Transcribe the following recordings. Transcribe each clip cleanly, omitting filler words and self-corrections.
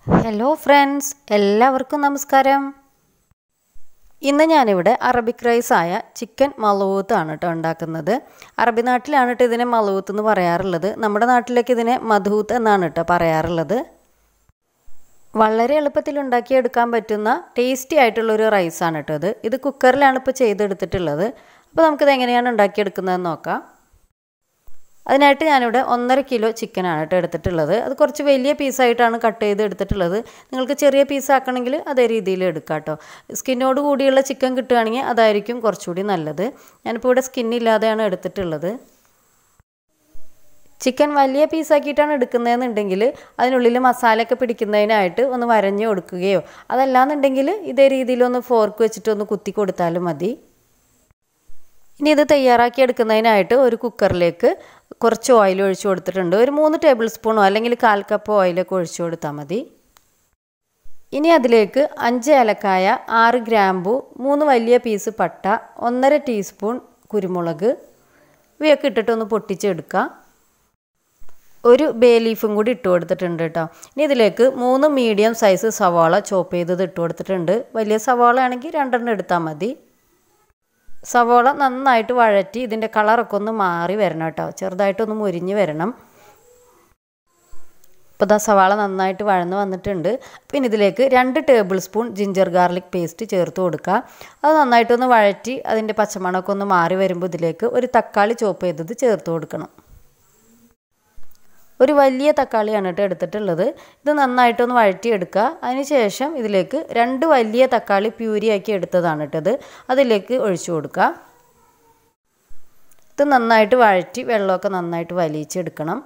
Hello friends, എല്ലാവർക്കും നമസ്കാരം. ഇന്ന് ഞാനിവിടെ അറബിക് റൈസായ ചിക്കൻ മലൂത്ത് ആണ് കേട്ടോ ഉണ്ടാക്കുന്നത്. അറബി നാട്ടിലാണ് കേട്ടോ ഇതിനെ മലൂത്ത് എന്ന് പറയാറുള്ളത്. നമ്മുടെ നാട്ടിലേക്ക് ഇതിനെ മധൂത്ത് എന്നാണ് കേട്ടോ പറയാറുള്ളത്. വളരെ എളുപ്പത്തിൽ ഉണ്ടാക്കിയെടുക്കാൻ പറ്റുന്ന ടേസ്റ്റി ആയിട്ടുള്ളൊരു റൈസാണ് കേട്ടോ ഇത് കുക്കറിലാണ് ഇപ്പോൾ ചെയ്തെടുത്തിട്ടുള്ളത്. അപ്പോൾ നമുക്കിത് എങ്ങനെയാണ് ഉണ്ടാക്കിയെടുക്കുന്നതെന്ന് നോക്കാം. അതിനായിട്ട് ഞാനിവിടെ 1.5 കിലോ ചിക്കനാണ് കേട്ടോ എടുത്തിട്ടുള്ളത്. അത് കുറച്ച് വലിയ പീസായിട്ടാണ് കട്ട് ചെയ്ത് എടുത്തിട്ടുള്ളത്. നിങ്ങൾക്ക് ചെറിയ പീസാക്കണമെങ്കിൽ അതേ രീതിയിൽ എടുക്കാം കേട്ടോ. സ്കിന്നോട് കൂടിയുള്ള ചിക്കൻ കിട്ടുകയാണെങ്കിൽ അതായിരിക്കും കുറച്ചുകൂടി നല്ലത്. ഞാനിപ്പോൾ ഇവിടെ സ്കിന്നില്ലാതെയാണ് എടുത്തിട്ടുള്ളത്. ചിക്കൻ വലിയ പീസാക്കിയിട്ടാണ് എടുക്കുന്നതെന്നുണ്ടെങ്കിൽ അതിനുള്ളിൽ മസാലയൊക്കെ പിടിക്കുന്നതിനായിട്ട് ഒന്ന് വരഞ്ഞ് കൊടുക്കുകയോ അതല്ലാന്നുണ്ടെങ്കിൽ ഇതേ രീതിയിലൊന്ന് ഫോർക്ക് വെച്ചിട്ടൊന്ന് കുത്തി കൊടുത്താലും മതി. ഇനി ഇത് തയ്യാറാക്കി എടുക്കുന്നതിനായിട്ട് ഒരു കുക്കറിലേക്ക് കുറച്ച് ഓയിൽ ഒഴിച്ചു കൊടുത്തിട്ടുണ്ട്. ഒരു 3 ടേബിൾ സ്പൂണോ അല്ലെങ്കിൽ 1/4 കപ്പ് ഓയിലൊക്കെ ഒഴിച്ചു കൊടുത്താൽ മതി. ഇനി അതിലേക്ക് 5 ഏലക്കായ, 6 ഗ്രാമ്പു, 3 വലിയ പീസ് പട്ട, 1.5 ടീസ്പൂൺ കുരുമുളക് ഇവയൊക്കെ ഇട്ടിട്ടൊന്ന് പൊട്ടിച്ചെടുക്കുക. ഒരു ബേ ലീഫും കൂടി ഇട്ട് കൊടുത്തിട്ടുണ്ട് കേട്ടോ. ഇനി ഇതിലേക്ക് 3 മീഡിയം സൈസ് സവാള ചോപ്പ് ചെയ്തത് ഇട്ട് കൊടുത്തിട്ടുണ്ട്. വലിയ സവാള ആണെങ്കിൽ 2 എടുത്താൽ മതി. സവാള നന്നായിട്ട് വഴറ്റി ഇതിൻ്റെ കളറൊക്കെ ഒന്ന് മാറി വരണം കേട്ടോ. ചെറുതായിട്ടൊന്ന് മുരിഞ്ഞ് വരണം. ഇപ്പോൾ ഇതാ സവാള നന്നായിട്ട് വഴന്ന് വന്നിട്ടുണ്ട്. പിന്നെ ഇതിലേക്ക് 2 table spoon ginger garlic paste ചേർത്ത് കൊടുക്കുക. അത് നന്നായിട്ടൊന്ന് വഴറ്റി അതിൻ്റെ പച്ചമണമൊക്കെ ഒന്ന് മാറി വരുമ്പോൾ ഇതിലേക്ക് ഒരു തക്കാളി ചോപ്പ് ചെയ്തത് ചേർത്ത് കൊടുക്കണം. ഒരു വലിയ തക്കാളിയാണ് കേട്ടോ എടുത്തിട്ടുള്ളത്. ഇത് നന്നായിട്ടൊന്ന് വഴറ്റിയെടുക്കുക. അതിനുശേഷം ഇതിലേക്ക് 2 വലിയ തക്കാളി പ്യൂരിയാക്കി എടുത്തതാണ് കേട്ടത്. അതിലേക്ക് ഒഴിച്ചു കൊടുക്കുക. ഇത് നന്നായിട്ട് വഴറ്റി വെള്ളമൊക്കെ നന്നായിട്ട് വലിച്ചെടുക്കണം.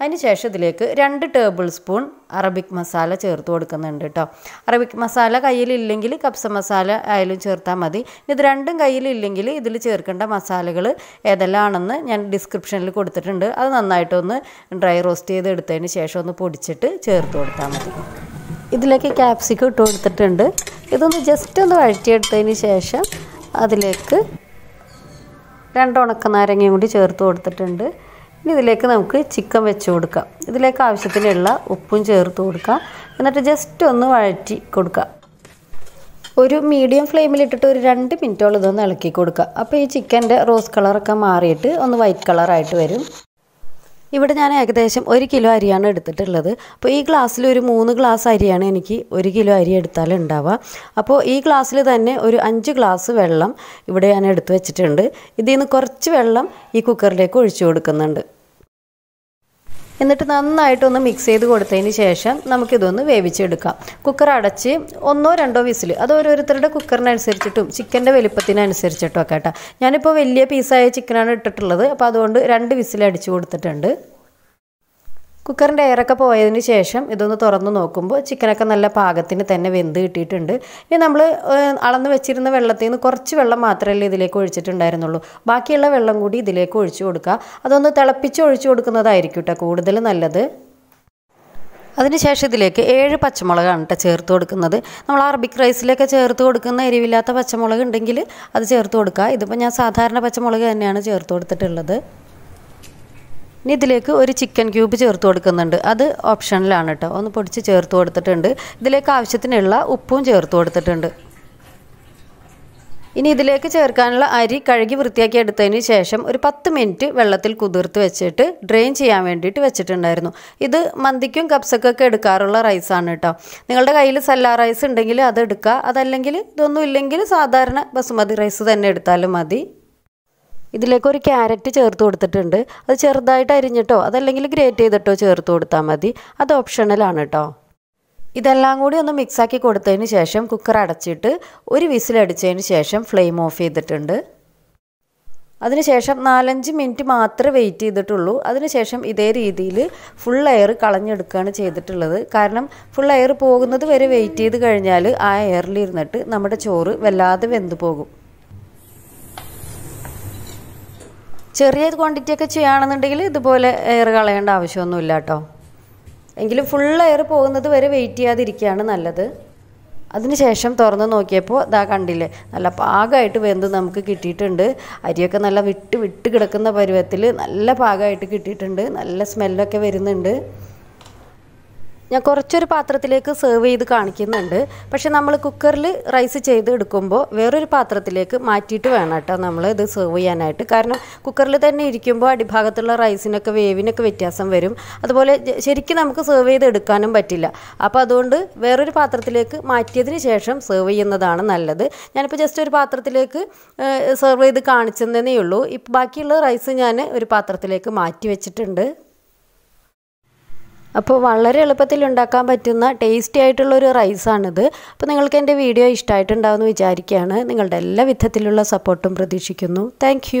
അതിനുശേഷം ഇതിലേക്ക് 2 ടേബിൾ സ്പൂൺ അറബിക് മസാല ചേർത്ത് കൊടുക്കുന്നുണ്ട് കേട്ടോ. അറബിക് മസാല കയ്യിലില്ലെങ്കിൽ കപ്സ മസാല ആയാലും ചേർത്താൽ മതി. ഇത് രണ്ടും കയ്യിലില്ലെങ്കിൽ ഇതിൽ ചേർക്കേണ്ട മസാലകൾ ഏതെല്ലാമാണെന്ന് ഞാൻ ഡിസ്ക്രിപ്ഷനിൽ കൊടുത്തിട്ടുണ്ട്. അത് നന്നായിട്ടൊന്ന് ഡ്രൈ റോസ്റ്റ് ചെയ്ത് എടുത്തതിന് ശേഷം ഒന്ന് പൊടിച്ചിട്ട് ചേർത്ത് കൊടുത്താൽ മതി. ഇതിലേക്ക് ക്യാപ്സിക്കം ഇട്ട് കൊടുത്തിട്ടുണ്ട്. ഇതൊന്ന് ജസ്റ്റ് ഒന്ന് വഴറ്റിയെടുത്തതിന് ശേഷം അതിലേക്ക് 2 ഉണക്കനാരങ്ങയും കൂടി ചേർത്ത് കൊടുത്തിട്ടുണ്ട്. ഇനി ഇതിലേക്ക് നമുക്ക് ചിക്കൻ വെച്ച് കൊടുക്കാം. ഇതിലേക്ക് ആവശ്യത്തിനുള്ള ഉപ്പും ചേർത്ത് കൊടുക്കാം. എന്നിട്ട് ജസ്റ്റ് ഒന്ന് വഴറ്റി കൊടുക്കുക. ഒരു മീഡിയം ഫ്ലെയിമിലിട്ടിട്ട് ഒരു 2 മിനിറ്റോളം ഇതൊന്ന് ഇളക്കി കൊടുക്കുക. അപ്പോൾ ഈ ചിക്കൻ്റെ റോസ് കളറൊക്കെ മാറിയിട്ട് ഒന്ന് വൈറ്റ് കളറായിട്ട് വരും. ഇവിടെ ഞാൻ ഏകദേശം 1 കിലോ അരിയാണ് എടുത്തിട്ടുള്ളത്. അപ്പോൾ ഈ ഗ്ലാസ്സിൽ ഒരു 3 ഗ്ലാസ് അരിയാണ് എനിക്ക് 1 കിലോ അരി എടുത്താൽ ഉണ്ടാവുക. അപ്പോൾ ഈ ഗ്ലാസ്സിൽ തന്നെ ഒരു 5 ഗ്ലാസ് വെള്ളം ഇവിടെ ഞാൻ എടുത്ത് വെച്ചിട്ടുണ്ട്. ഇതിൽ നിന്ന് കുറച്ച് വെള്ളം ഈ കുക്കറിലേക്ക് ഒഴിച്ചു കൊടുക്കുന്നുണ്ട്. എന്നിട്ട് നന്നായിട്ടൊന്ന് മിക്സ് ചെയ്ത് കൊടുത്തതിന് ശേഷം നമുക്കിതൊന്ന് വേവിച്ചെടുക്കാം. കുക്കർ അടച്ച് 1 or 2 വിസിൽ, അത് ഓരോരുത്തരുടെ കുക്കറിനനുസരിച്ചിട്ടും ചിക്കൻ്റെ വലിപ്പത്തിനനുസരിച്ചിട്ടും ഒക്കെ കേട്ടോ. ഞാനിപ്പോൾ വലിയ പീസായ ചിക്കനാണ് ഇട്ടിട്ടുള്ളത്. അപ്പോൾ അതുകൊണ്ട് 2 വിസിൽ അടിച്ചു കൊടുത്തിട്ടുണ്ട്. കുക്കറിൻ്റെ എയറൊക്കെ പോയതിന് ശേഷം ഇതൊന്ന് തുറന്ന് നോക്കുമ്പോൾ ചിക്കനൊക്കെ നല്ല പാകത്തിന് തന്നെ വെന്ത് കിട്ടിയിട്ടുണ്ട്. ഇനി നമ്മൾ അളന്ന് വെച്ചിരുന്ന വെള്ളത്തിൽ നിന്ന് കുറച്ച് വെള്ളം മാത്രമല്ലേ ഇതിലേക്ക് ഒഴിച്ചിട്ടുണ്ടായിരുന്നുള്ളൂ. ബാക്കിയുള്ള വെള്ളം കൂടി ഇതിലേക്ക് ഒഴിച്ചു കൊടുക്കുക. അതൊന്ന് തിളപ്പിച്ച് ഒഴിച്ചു കൊടുക്കുന്നതായിരിക്കും കേട്ടോ കൂടുതൽ നല്ലത്. അതിനുശേഷം ഇതിലേക്ക് 7 പച്ചമുളകാണ് കേട്ടോ ചേർത്ത് കൊടുക്കുന്നത്. നമ്മൾ അറബിക് റൈസിലൊക്കെ ചേർത്ത് കൊടുക്കുന്ന എരിവില്ലാത്ത പച്ചമുളക് ഉണ്ടെങ്കിൽ അത് ചേർത്ത് കൊടുക്കുക. ഇതിപ്പോൾ ഞാൻ സാധാരണ പച്ചമുളക് തന്നെയാണ് ചേർത്ത് കൊടുത്തിട്ടുള്ളത്. ഇനി ഇതിലേക്ക് ഒരു ചിക്കൻ ക്യൂബ് ചേർത്ത് കൊടുക്കുന്നുണ്ട്. അത് ഓപ്ഷനിലാണ് കേട്ടോ. ഒന്ന് പൊടിച്ച് ചേർത്ത് കൊടുത്തിട്ടുണ്ട്. ഇതിലേക്ക് ആവശ്യത്തിനുള്ള ഉപ്പും ചേർത്ത് കൊടുത്തിട്ടുണ്ട്. ഇനി ഇതിലേക്ക് ചേർക്കാനുള്ള അരി കഴുകി വൃത്തിയാക്കി എടുത്തതിന് ശേഷം ഒരു 10 മിനിറ്റ് വെള്ളത്തിൽ കുതിർത്ത് വെച്ചിട്ട് ഡ്രെയിൻ ചെയ്യാൻ വേണ്ടിയിട്ട് വെച്ചിട്ടുണ്ടായിരുന്നു. ഇത് മന്തിക്കും കപ്സക്കൊക്കെ എടുക്കാറുള്ള റൈസാണ് കേട്ടോ. നിങ്ങളുടെ കയ്യിൽ സല്ലാ റൈസ് ഉണ്ടെങ്കിൽ അത് എടുക്കുക. അതല്ലെങ്കിൽ ഇതൊന്നും ഇല്ലെങ്കിൽ സാധാരണ ബസുമതി റൈസ് തന്നെ എടുത്താലും മതി. ഇതിലേക്ക് ഒരു ക്യാരറ്റ് ചേർത്ത് കൊടുത്തിട്ടുണ്ട്. അത് ചെറുതായിട്ട് അരിഞ്ഞിട്ടോ അതല്ലെങ്കിൽ ഗ്രേറ്റ് ചെയ്തിട്ടോ ചേർത്ത് കൊടുത്താൽ മതി. അത് ഓപ്ഷണലാണ് കേട്ടോ. ഇതെല്ലാം കൂടി ഒന്ന് മിക്സാക്കി കൊടുത്തതിന് ശേഷം കുക്കർ അടച്ചിട്ട് ഒരു വിസിലടിച്ചതിന് ശേഷം ഫ്ലെയിം ഓഫ് ചെയ്തിട്ടുണ്ട്. അതിനുശേഷം 4-5 മിനിറ്റ് മാത്രമേ വെയിറ്റ് ചെയ്തിട്ടുള്ളൂ. അതിനുശേഷം ഇതേ രീതിയിൽ ഫുൾ എയർ കളഞ്ഞെടുക്കുകയാണ് ചെയ്തിട്ടുള്ളത്. കാരണം ഫുൾ എയർ പോകുന്നത് വരെ വെയിറ്റ് ചെയ്ത് കഴിഞ്ഞാൽ ആ എയറിലിരുന്നിട്ട് നമ്മുടെ ചോറ് വല്ലാതെ വെന്ത് പോകും. ചെറിയ ക്വാണ്ടിറ്റി ഒക്കെ ചെയ്യുകയാണെന്നുണ്ടെങ്കിൽ ഇതുപോലെ എയർ കളയേണ്ട ആവശ്യമൊന്നുമില്ല കേട്ടോ. എങ്കിലും ഫുൾ എയർ പോകുന്നത് വരെ വെയിറ്റ് ചെയ്യാതിരിക്കുകയാണ് നല്ലത്. അതിനുശേഷം തുറന്ന് നോക്കിയപ്പോൾ ഇതാ കണ്ടില്ലേ, നല്ല പാകമായിട്ട് വെന്ത് നമുക്ക് കിട്ടിയിട്ടുണ്ട്. അരിയൊക്കെ നല്ല വിട്ട് കിടക്കുന്ന പരുവത്തിൽ നല്ല പാകമായിട്ട് കിട്ടിയിട്ടുണ്ട്. നല്ല സ്മെല്ലൊക്കെ വരുന്നുണ്ട്. ഞാൻ കുറച്ചൊരു പാത്രത്തിലേക്ക് സെർവ് ചെയ്ത് കാണിക്കുന്നുണ്ട്. പക്ഷേ നമ്മൾ കുക്കറിൽ റൈസ് ചെയ്ത് എടുക്കുമ്പോൾ വേറൊരു പാത്രത്തിലേക്ക് മാറ്റിയിട്ട് വേണം കേട്ടോ നമ്മൾ ഇത് സെർവ് ചെയ്യാനായിട്ട്. കാരണം കുക്കറിൽ തന്നെ ഇരിക്കുമ്പോൾ അടിഭാഗത്തുള്ള റൈസിനൊക്കെ വേവിനൊക്കെ വ്യത്യാസം വരും. അതുപോലെ ശരിക്കും നമുക്ക് സെർവ് ചെയ്ത് എടുക്കാനും പറ്റില്ല. അപ്പോൾ അതുകൊണ്ട് വേറൊരു പാത്രത്തിലേക്ക് മാറ്റിയതിന് ശേഷം സെർവ് ചെയ്യുന്നതാണ് നല്ലത്. ഞാനിപ്പോൾ ജസ്റ്റ് ഒരു പാത്രത്തിലേക്ക് സെർവ് ചെയ്ത് കാണിച്ചെന്നേ ഉള്ളൂ. ഇപ്പോൾ ബാക്കിയുള്ള റൈസ് ഞാൻ ഒരു പാത്രത്തിലേക്ക് മാറ്റി വെച്ചിട്ടുണ്ട്. അപ്പോൾ വളരെ എളുപ്പത്തിൽ ഉണ്ടാക്കാൻ പറ്റുന്ന ടേസ്റ്റി ആയിട്ടുള്ളൊരു റൈസാണിത്. അപ്പോൾ നിങ്ങൾക്ക് എൻ്റെ വീഡിയോ ഇഷ്ടമായിട്ടുണ്ടാവുമെന്ന് വിചാരിക്കുകയാണ്. നിങ്ങളുടെ എല്ലാ വിധത്തിലുള്ള സപ്പോർട്ടും പ്രതീക്ഷിക്കുന്നു. താങ്ക്